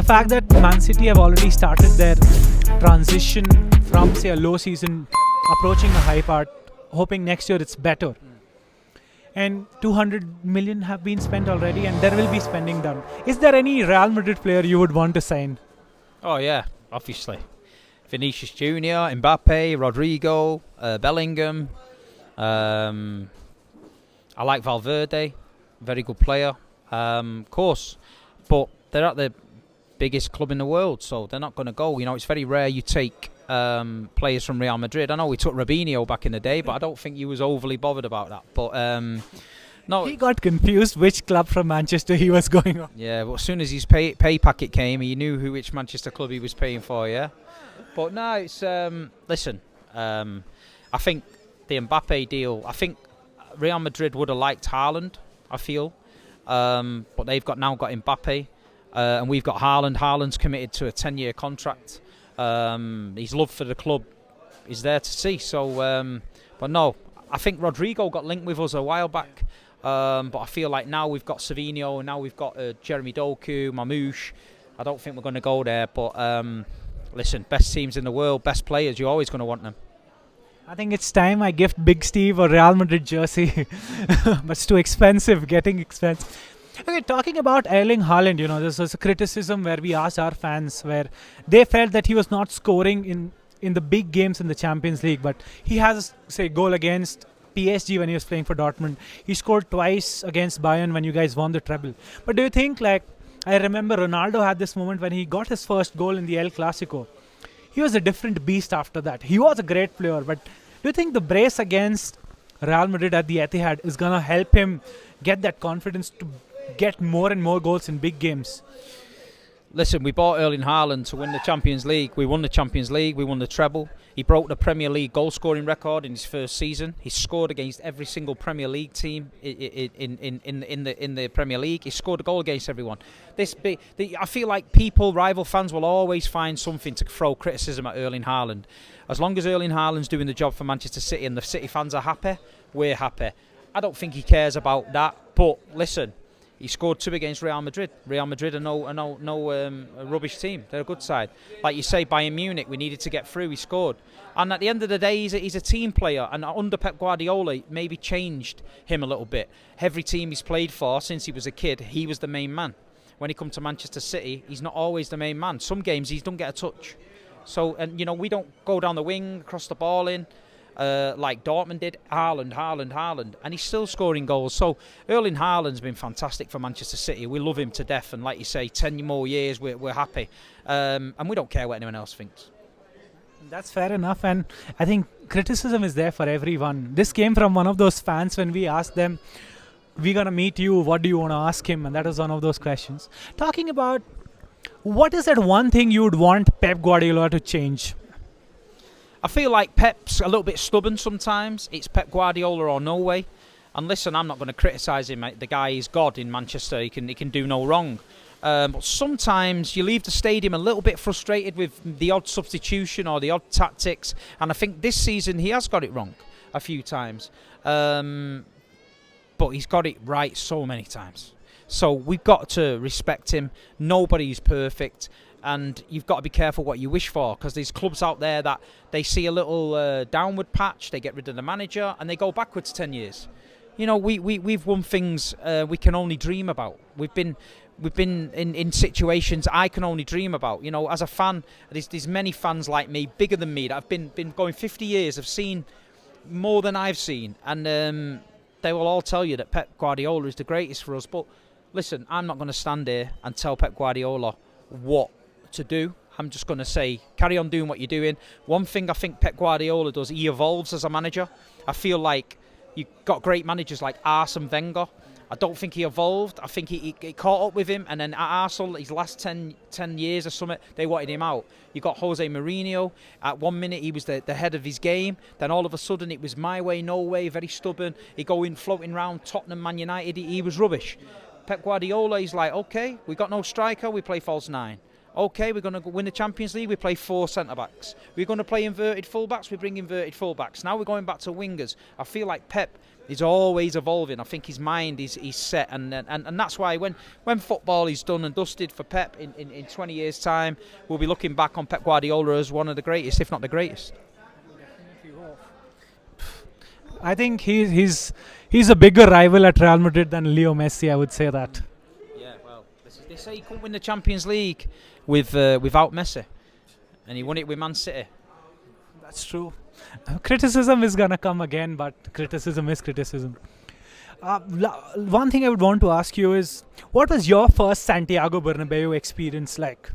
fact that Man City have already started their transition from, say, a low season approaching a high part, hoping next year it's better. And 200 million have been spent already, and there will be spending done. Is there any Real Madrid player you would want to sign? Oh yeah, obviously. Vinicius Junior, Mbappe, Rodrigo, Bellingham. I like Valverde, very good player. Of course, but they're at the biggest club in the world, so they're not going to go. You know, it's very rare you take players from Real Madrid. I know we took Robinho back in the day, but I don't think he was overly bothered about that. But no, He got confused which club from Manchester he was going on. yeah, but as soon as his pay packet came, he knew which Manchester club he was paying for. Yeah, but no, it's listen. I think the Mbappe deal. I think Real Madrid would have liked Haaland. I feel, but they've now got Mbappe, and we've got Haaland. Haaland's committed to a 10-year contract. His love for the club is there to see. So, but no, I think Rodrigo got linked with us a while back. But I feel like now we've got Savinho, and now we've got Jeremy Doku, Mamouche. I don't think we're going to go there. But listen, best teams in the world, best players, you're always going to want them. I think it's time I gift Big Steve a Real Madrid jersey. But it's too expensive, getting expensive. Okay, talking about Erling Haaland, you know, this was a criticism where we asked our fans where they felt that he was not scoring in the big games in the Champions League, but he has, say, goal against PSG when he was playing for Dortmund. He scored twice against Bayern when you guys won the treble. But do you think, like, I remember Ronaldo had this moment when he got his first goal in the El Clasico. He was a different beast after that. He was a great player, but do you think the brace against Real Madrid at the Etihad is going to help him get that confidence to get more and more goals in big games? Listen, we bought Erling Haaland to win the Champions League. We won the Champions League. We won the treble. He broke the Premier League goal-scoring record in his first season. He scored against every single Premier League team in the Premier League. He scored a goal against everyone. I feel like rival fans, will always find something to throw criticism at Erling Haaland. As long as Erling Haaland's doing the job for Manchester City and the City fans are happy, we're happy. I don't think he cares about that. But listen, he scored 2 against Real Madrid. Real Madrid are no rubbish team. They're a good side. Like you say, Bayern Munich, we needed to get through. He scored. And at the end of the day, he's a team player. And under Pep Guardiola, maybe changed him a little bit. Every team he's played for since he was a kid, he was the main man. When he comes to Manchester City, he's not always the main man. Some games, he don't get a touch. So, and you know, we don't go down the wing, cross the ball in. Like Dortmund did, Haaland, and he's still scoring goals. So Erling Haaland's been fantastic for Manchester City. We love him to death, and like you say, 10 more years, we're happy, and we don't care what anyone else thinks. That's fair enough, and I think criticism is there for everyone. This came from one of those fans when we asked them, we're going to meet you, what do you want to ask him? And that was one of those questions. Talking about, what is that one thing you would want Pep Guardiola to change? I feel like Pep's a little bit stubborn sometimes. It's Pep Guardiola or no way. And listen, I'm not going to criticise him. The guy is God in Manchester. He can do no wrong. But sometimes you leave the stadium a little bit frustrated with the odd substitution or the odd tactics. And I think this season he has got it wrong a few times. But he's got it right so many times. So we've got to respect him. Nobody's perfect. And you've got to be careful what you wish for, because there's clubs out there that they see a little downward patch, they get rid of the manager, and they go backwards 10 years. You know, we've won things we can only dream about. We've been in situations I can only dream about. You know, as a fan, there's many fans like me, bigger than me, that have been going 50 years, have seen more than I've seen, and they will all tell you that Pep Guardiola is the greatest for us. But listen, I'm not going to stand here and tell Pep Guardiola what to do. I'm just going to say, carry on doing what you're doing. One thing I think Pep Guardiola does, he evolves as a manager. I feel like you've got great managers like Arsene Wenger. I don't think he evolved. I think he caught up with him, and then at Arsenal, his last 10 years or something, they wanted him out. You got Jose Mourinho. At 1 minute, he was the head of his game. Then all of a sudden, it was my way, no way, very stubborn. He going floating around Tottenham, Man United. He was rubbish. Pep Guardiola, he's like, okay, we got no striker, we play false 9. Okay, we're going to win the Champions League, we play 4 centre-backs. We're going to play inverted full-backs, we bring inverted full-backs. Now we're going back to wingers. I feel like Pep is always evolving. I think his mind is set, and that's why when football is done and dusted for Pep in 20 years' time, we'll be looking back on Pep Guardiola as one of the greatest, if not the greatest. I think he's a bigger rival at Real Madrid than Leo Messi. I would say that. Yeah, well, they say he couldn't win the Champions League without Messi, and he won it with Man City. That's true. Criticism is gonna come again, but criticism is criticism. One thing I would want to ask you is, what was your first Santiago Bernabéu experience like?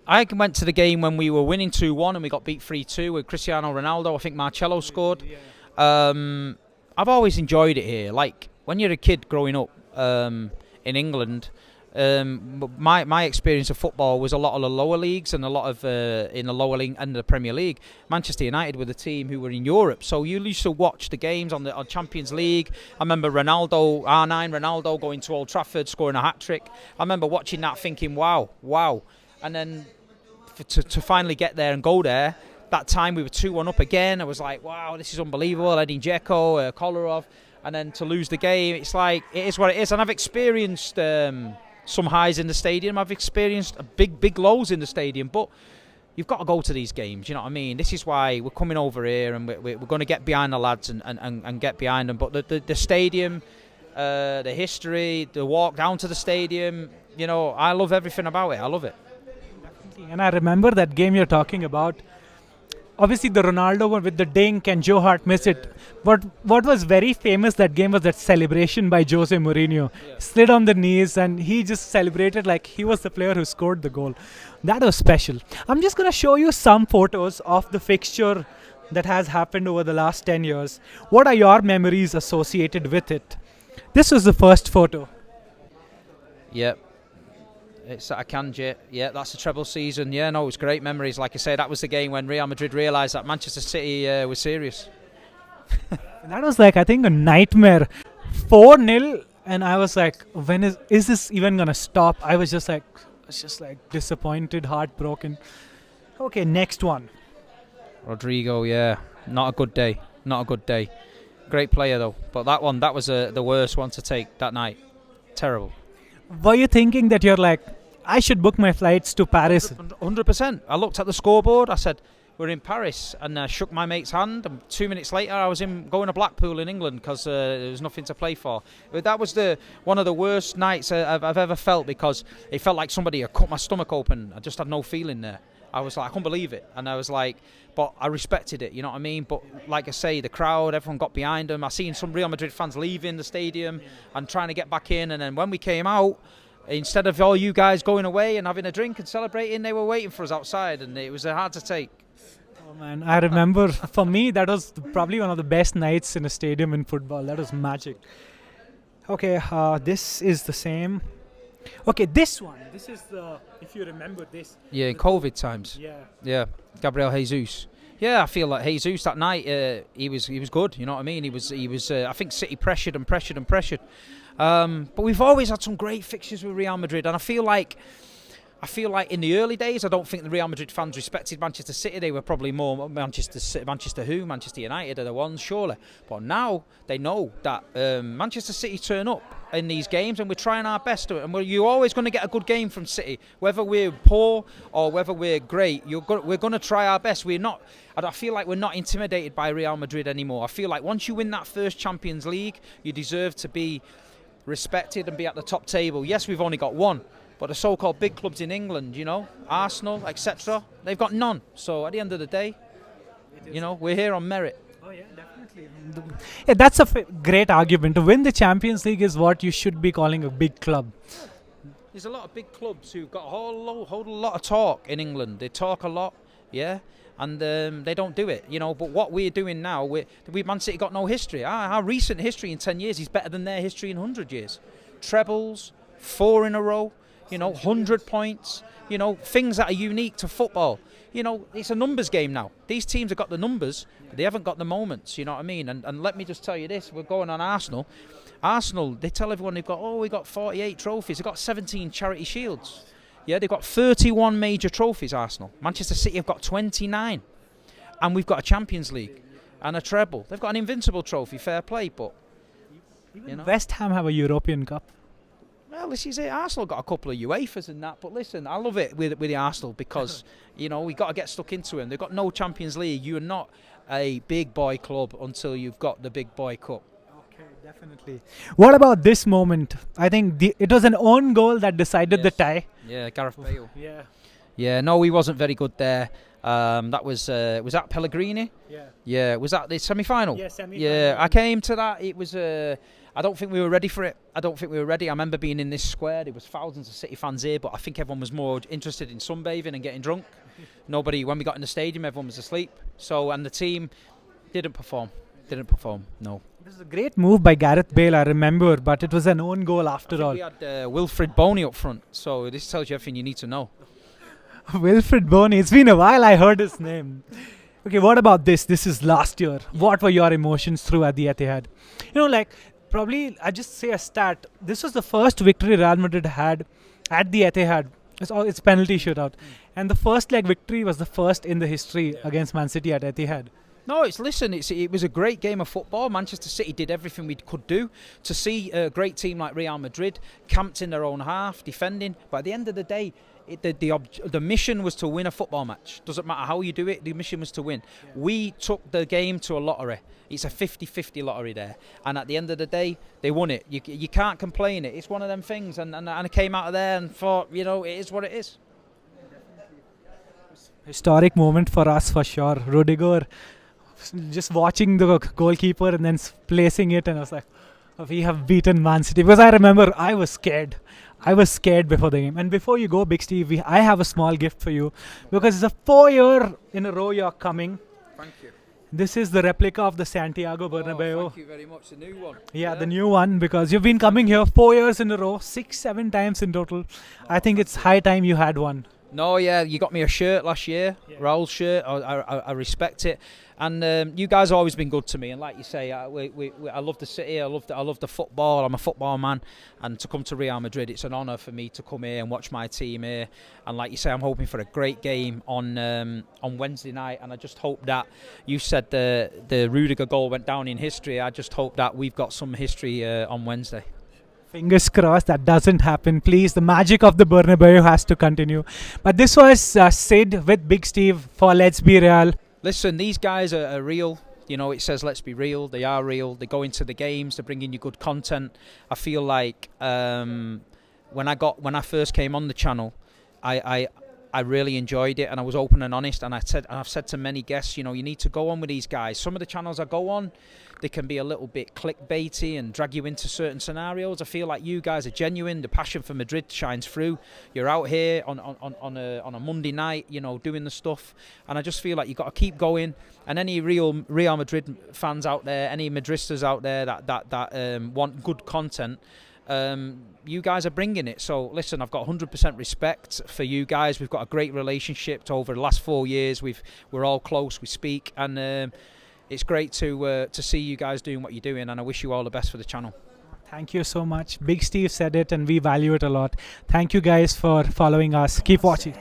I went to the game when we were winning 2-1 and we got beat 3-2 with Cristiano Ronaldo. I think Marcelo scored. I've always enjoyed it here. Like when you're a kid growing up in England, my experience of football was a lot of the lower leagues and a lot of in the lower league and the Premier League. Manchester United were the team who were in Europe, so you used to watch the games on Champions League. I remember Ronaldo, R9 Ronaldo, going to Old Trafford scoring a hat-trick. I remember watching that thinking, wow, and then to finally get there and go there. That time we were 2-1 up again. I was like, wow, this is unbelievable. Edin Dzeko, Kolarov, and then to lose the game, it's like, it is what it is. And I've experienced some highs in the stadium. I've experienced big lows in the stadium, but you've got to go to these games, you know what I mean? This is why we're coming over here, and we're going to get behind the lads and get behind them. But the stadium, the history, the walk down to the stadium, you know, I love everything about it. I love it. And I remember that game you're talking about. Obviously, the Ronaldo one with the dink and Joe Hart missed it. But what was very famous that game was that celebration by Jose Mourinho. Yeah. Slid on the knees and he just celebrated like he was the player who scored the goal. That was special. I'm just going to show you some photos of the fixture that has happened over the last 10 years. What are your memories associated with it? This was the first photo. Yep. It's at Akanji. Yeah, that's the treble season. Yeah, no, it was great memories. Like I say, that was the game when Real Madrid realised that Manchester City was serious. That was like, I think, a nightmare. 4-0, and I was like, when is this even gonna stop? I was just like disappointed, heartbroken. Okay, next one. Rodrigo, yeah, not a good day. Not a good day. Great player though, but that was the worst one to take that night. Terrible. Were you thinking that you're like, I should book my flights to Paris? 100%. I looked at the scoreboard. I said, we're in Paris, and I shook my mate's hand. And 2 minutes later, I was going to Blackpool in England because there was nothing to play for. But that was one of the worst nights I've ever felt, because it felt like somebody had cut my stomach open. I just had no feeling there. I was like, I couldn't believe it. And I was like, but I respected it, you know what I mean? But like I say, the crowd, everyone got behind them. I seen some Real Madrid fans leaving the stadium and trying to get back in. And then when we came out, instead of all you guys going away and having a drink and celebrating, they were waiting for us outside, and it was hard to take. Oh man, I remember, for me, that was probably one of the best nights in a stadium in football. That was magic. Okay, this is the same. Okay, this one. This is the, if you remember this. Yeah, in COVID times. Yeah. Gabriel Jesus. Yeah, I feel like Jesus that night. He was good. You know what I mean? He was. I think City pressured. But we've always had some great fixtures with Real Madrid, and I feel like in the early days, I don't think the Real Madrid fans respected Manchester City. They were probably more Manchester United are the ones, surely. But now they know that Manchester City turn up in these games, and we're trying our best to it. And you're always going to get a good game from City, whether we're poor or whether we're great. We're going to try our best. I feel like we're not intimidated by Real Madrid anymore. I feel like once you win that first Champions League, you deserve to be respected and be at the top table. Yes, we've only got one. But the so-called big clubs in England, you know, Arsenal, etc., they've got none. So at the end of the day, you know, we're here on merit. Oh yeah, definitely. Yeah, that's a great argument. To win the Champions League is what you should be calling a big club. There's a lot of big clubs who've got a whole lot of talk in England. They talk a lot, yeah, and they don't do it, you know. But what we're doing now, Man City got no history. Our recent history in 10 years is better than their history in 100 years. Trebles, 4 in a row. You know, 100 points, you know, things that are unique to football. You know, it's a numbers game now. These teams have got the numbers, but they haven't got the moments, you know what I mean? And let me just tell you this, we're going on Arsenal. Arsenal, they tell everyone we got 48 trophies. They've got 17 charity shields. Yeah, they've got 31 major trophies, Arsenal. Manchester City have got 29. And we've got a Champions League and a treble. They've got an invincible trophy, fair play, but... You know. West Ham have a European Cup. Well, this is it. Arsenal got a couple of UEFAs and that, but listen, I love it with the Arsenal because, you know, we got to get stuck into it. They've got no Champions League. You're not a big boy club until you've got the big boy cup. Okay, definitely. What about this moment? I think it was an own goal that decided the tie. Yeah, Gareth Bale. Yeah. Yeah, no, he wasn't very good there. That was that Pellegrini? Yeah. Yeah, was that the semi-final? Yeah, semi-final. Yeah, I came to that. It was I don't think we were ready for it. I remember being in this square. There was thousands of City fans here, but I think everyone was more interested in sunbathing and getting drunk. Nobody, when we got in the stadium, everyone was asleep. So, and the team didn't perform. No. This is a great move by Gareth Bale, I remember, but it was an own goal after all. We had Wilfried Boney up front, so this tells you everything you need to know. Wilfried Boney. It's been a while I heard his name. Okay, what about this? This is last year. What were your emotions through at the Etihad? You know, like, probably, I just say a stat. This was the first victory Real Madrid had at the Etihad. It's penalty shootout. And the first leg victory was the first in the history against Man City at Etihad. No, it was a great game of football. Manchester City did everything we could do to see a great team like Real Madrid camped in their own half, defending. But at the end of the day, the mission was to win a football match. Doesn't matter how you do it, the mission was to win. Yeah. We took the game to a lottery. It's a 50-50 lottery there. And at the end of the day, they won it. You can't complain it. It's one of them things. And I came out of there and thought, you know, it is what it is. Historic moment for us, for sure. Rudiger just watching the goalkeeper and then placing it, and I was like, oh, we have beaten Man City. Because I remember I was scared. Before the game. And before you go, Big Steve, I have a small gift for you, because it's a 4-year in a row you're coming. Thank you. This is the replica of the Santiago Bernabéu. Oh, thank you very much. The new one. Yeah, the new one, because you've been coming here 4 years in a row, 6-7 times in total. I think it's high time you had one. No, yeah, you got me a shirt last year, Raul's shirt. I respect it, and you guys have always been good to me. And like you say, I love the city. I love the football. I'm a football man, and to come to Real Madrid, it's an honour for me to come here and watch my team here. And like you say, I'm hoping for a great game on Wednesday night. And I just hope that you said the Rudiger goal went down in history. I just hope that we've got some history on Wednesday. Fingers crossed that doesn't happen. Please, the magic of the Bernabeu has to continue. But this was Sid with Big Steve for Let's Be Real. Listen, these guys are real. You know, it says let's be real. They are real. They go into the games. They're bringing you good content. I feel like when I first came on the channel, I really enjoyed it, and I was open and honest. And I've said to many guests, you know, you need to go on with these guys. Some of the channels I go on, they can be a little bit clickbaity and drag you into certain scenarios. I feel like you guys are genuine. The passion for Madrid shines through. You're out here on a Monday night, you know, doing the stuff. And I just feel like you've got to keep going. And any Real Madrid fans out there, any Madristas out there that want good content, you guys are bringing it. So listen, I've got 100% respect for you guys. We've got a great relationship over the last 4 years. We're all close. We speak, and it's great to see you guys doing what you're doing, and I wish you all the best for the channel. Thank you so much. Big Steve said it, and we value it a lot. Thank you guys for following us. Keep watching.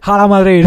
Hala Madrid.